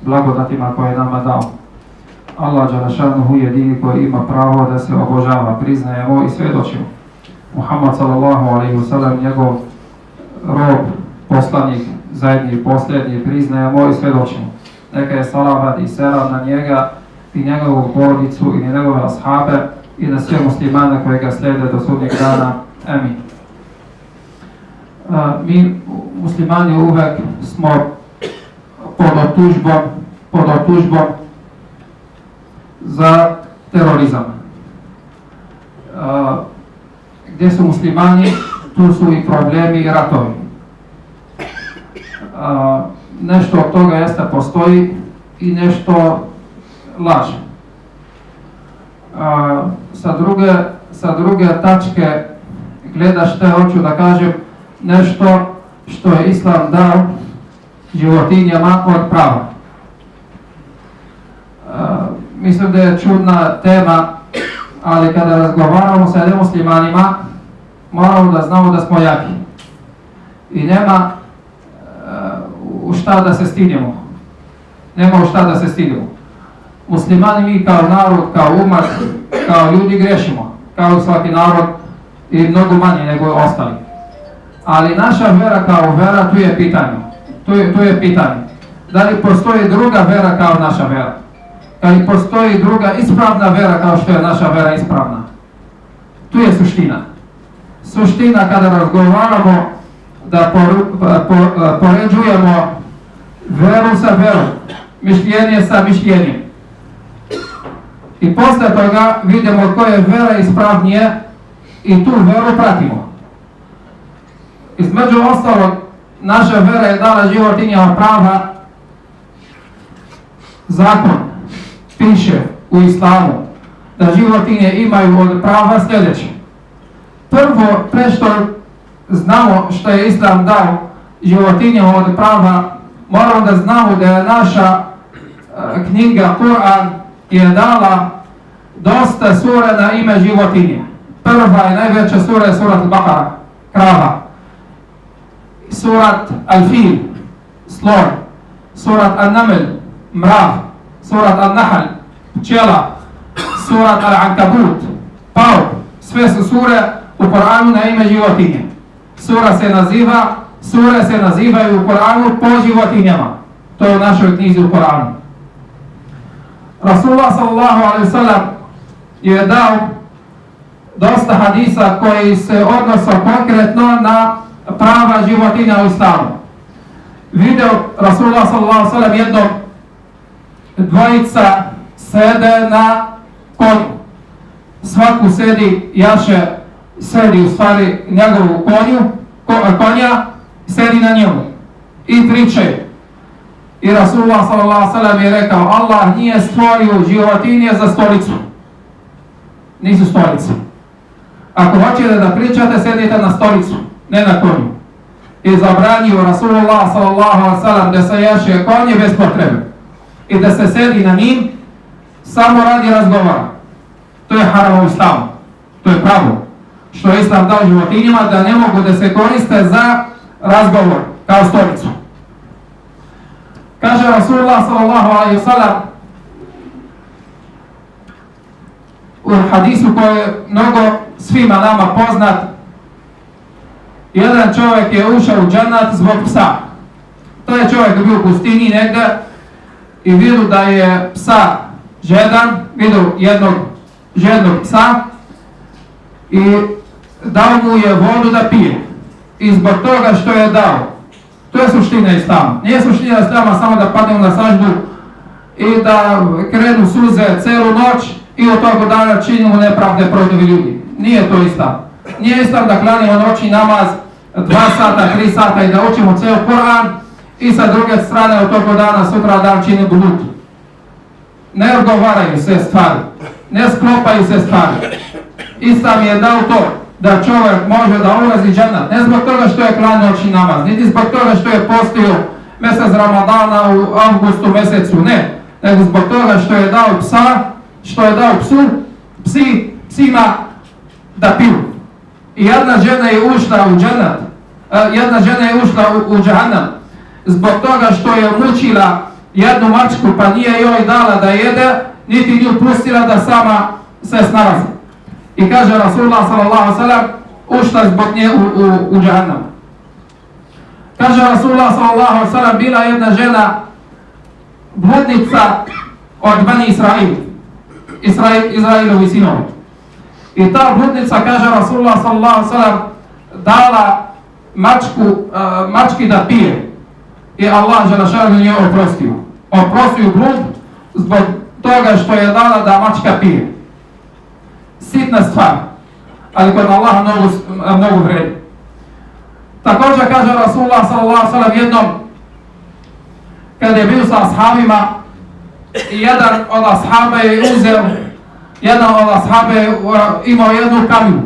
blagodatima koje je nama dao. Allah dželešanuhu jedini koji ima pravo da se obožava, priznajemo i svjedočimo. Muhammed sallallahu alejhi ve sellem, njegov rob, poslanik, zadnji i posljednji, priznajemo i svjedočimo. Neka je salavat i selam na njega i njegovu porodicu i njegove ashabe i na sve muslimane koji ga slijede do sudnjeg dana. Amin. Mi muslimani uvek smo pod optužbom za terorizam. Gdje su muslimani, tu su i problemi i ratovi. Nešto od toga jeste postoji i nešto laže. Sa druge tačke gledašte, hoću da kažem nešto što je Islam dao životinjama od prava. Mislim da je čudna tema, ali kada razgovaramo sa nemuslimanima, moramo da znamo da smo jaki. I nema u šta da se stidimo. Nema u šta da se stidimo. Muslimani, mi kao narod, kao umat, kao ljudi grešimo. Kao svaki narod i mnogo manje nego ostali. Ali naša vera kao vera, tu je pitanje. Tu je pitanje. Da li postoji druga vera kao naša vera? Da li postoji druga ispravna vera kao što je naša vera ispravna? Tu je suština. Suština kada razgovaramo da poređujemo veru sa verom, mišljenje sa mišljenjem. I posle toga vidimo koja je vera ispravnije i tu veru pratimo. Između ostalog, naša vera je dala životinjama prava. Zakon piše u islamu da životinje imaju od prava sljedeće. Prvo, pre što znamo što je islam dao životinjama od prava, moramo da znamo da je naša knjiga Kur'an je dala dosta sura na ime životinje. Prva i najveća sura je surat Al-Baqara, krava. Surat Al-Fil, slon. Surat Al-Naml, mrav. Surat Al-Nahl, pčela. Surat Al-Ankabut, pav. Sve su sure u Kur'anu na ime životinje. Sure se nazivaju u Kur'anu po životinjama. To je u našoj knjizi u Kur'anu. Rasulullah sallallahu alaihi wa sallam je dao dosta hadisa koji se odnose konkretno na prava životinja u islamu. Video Rasulullah sallallahu alaihi wa sallam jednom dvojica sede na konju. Svaku sedi u stvari njegovu konja, sedi na njemu i pričaju. I Rasulullah sallallahu alaihi wa sallam je rekao, Allah nije stvorio životinje za stolicu. Nisu stolice. Ako hoćete da pričate, sedite na stolicu, ne na konju. I zabranio Rasulullah sallallahu alaihi wa sallam da se jaše konje bez potrebe. I da se sedi na njim samo radi razgovora. To je haram u islamu. To je pravo. Što je islam dao životinjama da ne mogu da se koriste za razgovor kao stolicu. Kaže Rasulullah sallallahu alaihi wa sallam u hadisu koji je mnogo svima nama poznat, jedan čovjek je ušao u džannat zbog psa. Taj čovjek je bio u pustinji negdje i vidio da je psa žedan, vidio jednog žednog psa i dao mu je vodu da pije. I zbog toga što je dao, to je suština islama. Nije suština islama samo da padnemo na saždu i da krenu suze celu noć i od toga dana činimo nepravde protiv ljudi. Nije to islam. Nije islam da klanimo noći namaz 2 sata, 3 sata i da učimo ceo Kur'an i sa druge strane od toga dana sutra dan čini bulut. Ne odgovaraju se stvari, ne sklopaju se stvari. Islam je dao to da čovjek može da ulazi džannat, ne zbog toga što je klanio noćni namaz, niti zbog toga što je postio mjesec Ramadana u avgustu mjesecu, ne, nego zbog toga što je dao psa, što je dao psima da piju. I jedna žena je ušla u džannat, jedna žena je ušla u džahannam zbog toga što je mučila jednu mačku pa nije joj dala da jede, niti nju pustila da sama se snalazi. I kaže Rasulullah s.a.v. ušla zbog nje u džahannam. Kaže Rasulullah s.a.v. bila jedna žena bludnica od Bani Israilovi sinovi. I ta bludnica, kaže Rasulullah s.a.v. dala mački da pije. I Allah želešanu nje oprostio. Oprostio blud zbog toga što je dala da mačka pije. Sitna stvar, ali kod Allaha mnogo vredi. Također kaže Rasulullah s.a.v. jednom, kada je bio sa ashabima, jedan od ashaba je uzeo, jedan od ashaba je imao jednu kamilu.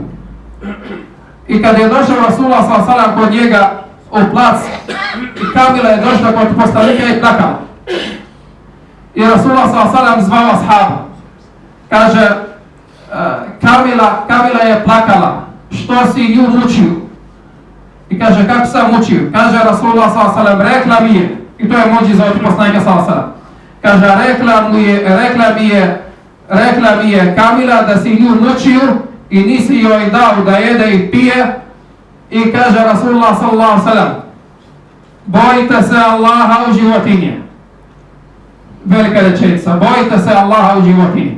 I kada je došao Rasulullah s.a.v. kod njega u plac, i kamila je došla kod poslanika i plakala. I Rasulullah s.a.v. zvao ashaba. Kaže, Kamila je plakala, što si nju mučio? I kaže, kako sam mučio? Kaže Rasulullah s.a.v. rekla mi je, i to je muđiza od poslanika s.a.v. Kaže, rekla mi je Kamila da si nju mučio i nisi joj dao da jede i pije. I kaže Rasulullah s.a.v. bojite se Allaha u životinje. Velika rečenica, bojite se Allaha u životinje.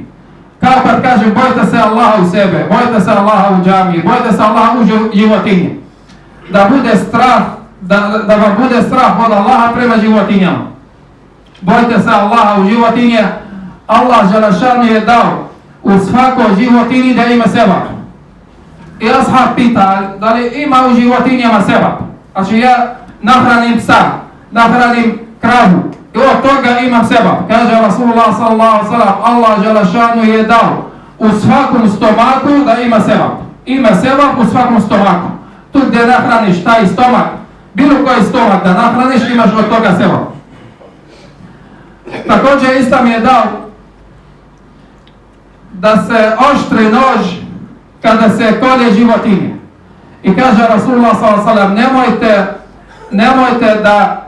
Kao kad kaže bojite se Allaha u sebe, bojite se Allaha u džamiji, bojite se Allaha u životinji. Da bude strah, da vam bude strah od Allaha prema životinjama. Bojite se Allaha u životinje. Allah želešanu je dao u svakoj životinji da ima sebab. I ashab pita, da li ima u životinjama sebab? Znači ja nahranim psa, nahranim kravu, i od toga imam sebab. Kaže Rasulullah s.a.v. Allah želešanu je dao u svakom stomaku da ima sebab. Ima sebab u svakom stomaku. Tu gdje nahraniš taj stomak, bilo koji stomak da nahraniš, imaš od toga sebab. Također Islam je dao da se oštri nož kada se kolje životinje. I kaže Rasulullah s.a.v. nemojte da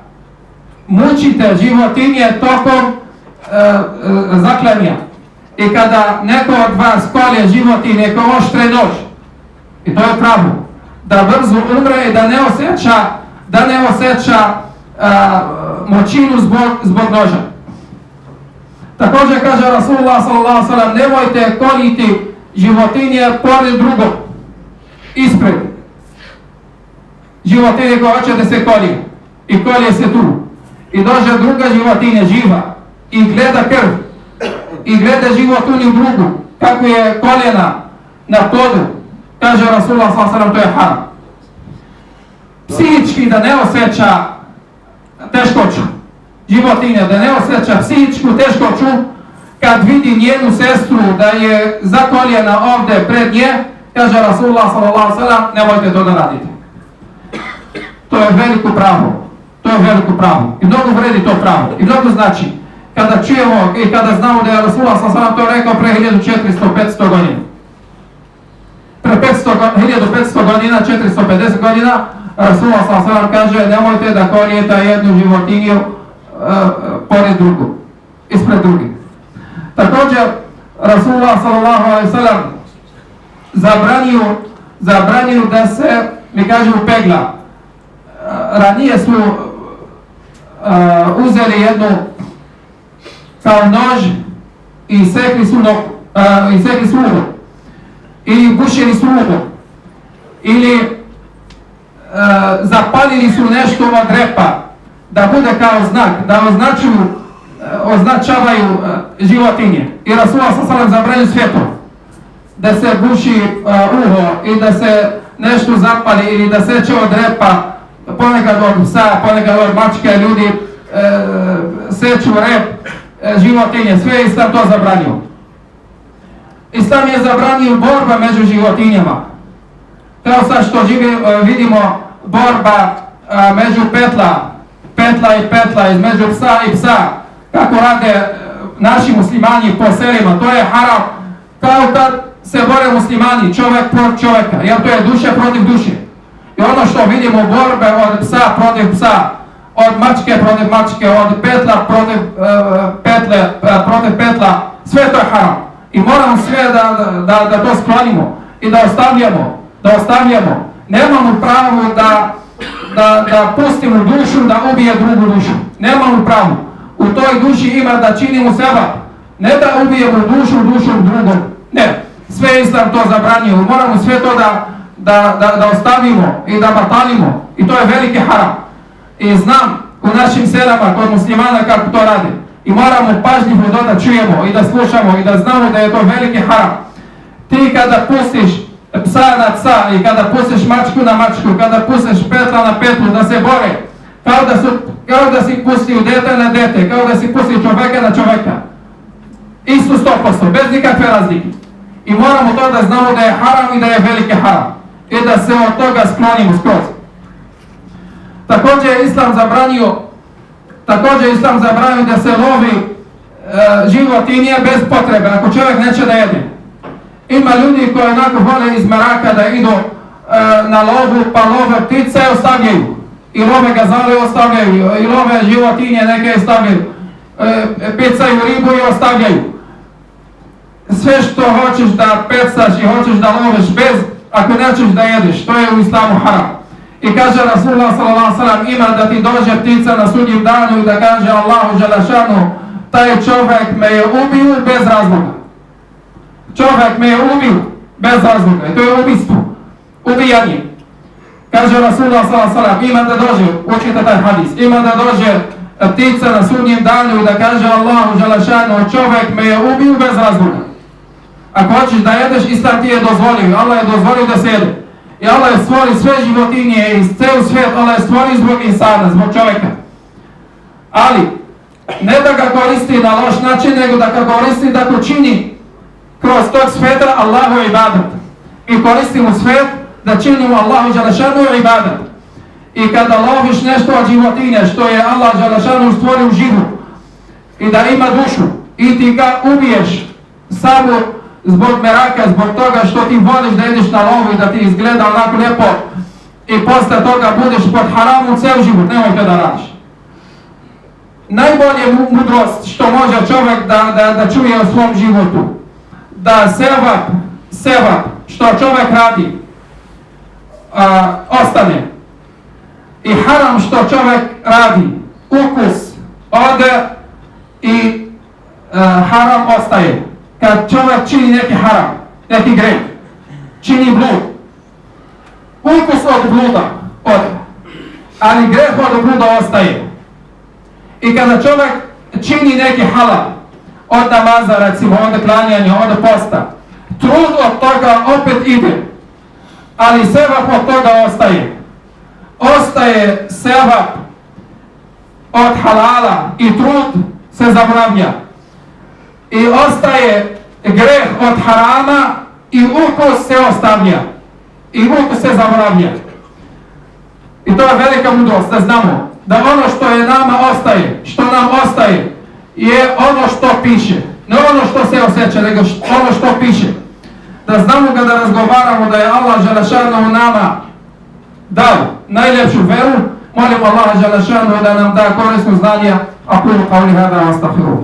mučite životinje tokom zaklanja. I kada neko od vas kolje životinje ko oštre nož, i to je pravo, da brzo umre i da ne osjeća močinu zbog noža. Također kaže Rasulullah s.a.v. nemojte koljiti životinje pored drugog, ispred. Životinje koja hoće da se kolje i kolje se tu. I dođe druga životinja živa i gleda krv i gleda životinju drugu kako je koljena na podu. Kaže Rasulullah s.a.v. to je haram. Psihički da ne osjeća teškoću. Životinja da ne osjeća psihičku teškoću kad vidi njenu sestru da je zakoljena ovdje pred nje, kaže Rasulullah s.a.v. nemojte to da radite. To je veliko pravo. To je veliko pravo. I mnogo vredi to pravo. I mnogo znači, kada čujemo i kada znamo da je Rasulullah s.a.v. to rekao pre 1400-500 godina. Pre 1500 godina, 450 godina, Rasulullah s.a.v. kaže nemojte da koljete jednu životinju pored drugu, ispred drugi. Također, Rasulullah s.a.v. zabranio da se, mi kažemo, pegla. Ranije su uzeli jednu kao nož i sekli su uho ili bušili su uho ili zapalili su nešto od repa da bude kao znak, da označavaju životinje. I Rasulullah s.a.v. zabranio sve to. Da se buši uho i da se nešto zapali ili da seče od repa, ponekad od psa, ponekad od mačke, ljudi seču rep životinje, sve Islam to zabranio. Islam je zabranio borba među životinjama. Kao sad što vidimo borba među petla i petla, između psa i psa, kako rade naši muslimani po selima, to je haram. Kao kad se bore muslimani, čovjek protiv čovjeka, jer to je duša protiv duše. I ono što vidimo borbe od psa protiv psa, od mačke protiv mačke, od petla protiv petla, sve to je haram. I moramo sve da to sklonimo i da ostavljamo. Nemamo pravo da pustimo dušu da ubije drugu dušu. Nemamo pravo. U toj duši ima da činimo seba. Ne da ubijemo dušom drugom. Ne. Sve Islam to zabranio. Moramo sve to da ostavimo i da batalimo. I to je veliki haram. I znam u našim selama kod muslimana kako to radi. I moramo pažljivo da čujemo i da slušamo i da znamo da je to veliki haram. Ti kada pustiš psa na psa i kada pustiš mačku na mačku, kada pustiš petla na petlu da se bore, kao da si pustio dete na dete, kao da si pustio čoveka na čoveka. Isto 100%, bez nikakve razlike. I moramo to da znamo da je haram i da je veliki haram. I da se od toga sklonimo skroz. Također Islam zabranio da se lovi životinje bez potrebe, ako čovjek neće da jede. Ima ljudi koji onako vole iz Maraka da idu na lovu, pa love ptice ostavljaju. I love gazale ostavljaju, i love životinje neke ostavljaju. Pecaju ribu i ostavljaju. Sve što hoćeš da pecaš i hoćeš da loveš bez, ako nećeš da jedeš, to je u Islamu haram. I kaže Rasulullah s.a.v. ima da ti dođe ptica na sudnjem danu i da kaže Allahu Đelešanu, taj čovjek me je ubio bez razloga. Čovjek me je ubio bez razloga. I to je ubistvo. Ubijanje. Kaže Rasulullah s.a.v. ima da dođe, učite taj hadis, ima da dođe ptica na sudnjem danu i da kaže Allahu Đelešanu, čovjek me je ubio bez razloga. Ako hoćeš da jedeš, Islam ti je dozvolio. Allah je dozvolio da se jede. I Allah je stvorio sve životinje i ceo svijet, Allah je stvorio zbog insana, zbog čovjeka. Ali, ne da ga koristi na loš način, nego da ga koristi da ko čini kroz tog sveta Allahu ibadat. I koristimo svet da činimo Allahu Đelešanu ibadat. I kada loviš nešto od životinje, što je Allah Đelešanu stvorio život, i da ima dušu, i ti ga ubiješ samo zbog meraka, zbog toga što ti voliš da ideš na lovu i da ti izgleda onako lijepo i posle toga budeš pod haramom ceo život, nemoj to da radiš. Najbolje mudrost što može čovjek da čuje o svom životu, da sevap što čovjek radi ostane i haram što čovjek radi, ukus ode i haram ostaje. Kad čovjek čini neki haram, neki greh, čini blud, ukus od bluda ode, ali greh od bluda ostaje. I kada čovjek čini neki halal, od namaza recimo, od klanjanja, od posta, trud od toga opet ide, ali sevap od toga ostaje. Ostaje sevap od halala i trud se zaboravlja. I ostaje greh od harama i ukus se ostavlja. I ukus se zaboravlja. I to je velika mudrost da znamo da ono što je nama ostaje, što nam ostaje, je ono što piše. Ne ono što se osjeća, nego ono što piše. Da znamo kada razgovaramo da je Allah Đelešanu nama dao najljepšu veru, molimo Allah Đelešanu da nam da korisno znanje, a kulu qavli hada wa astaghfiruh.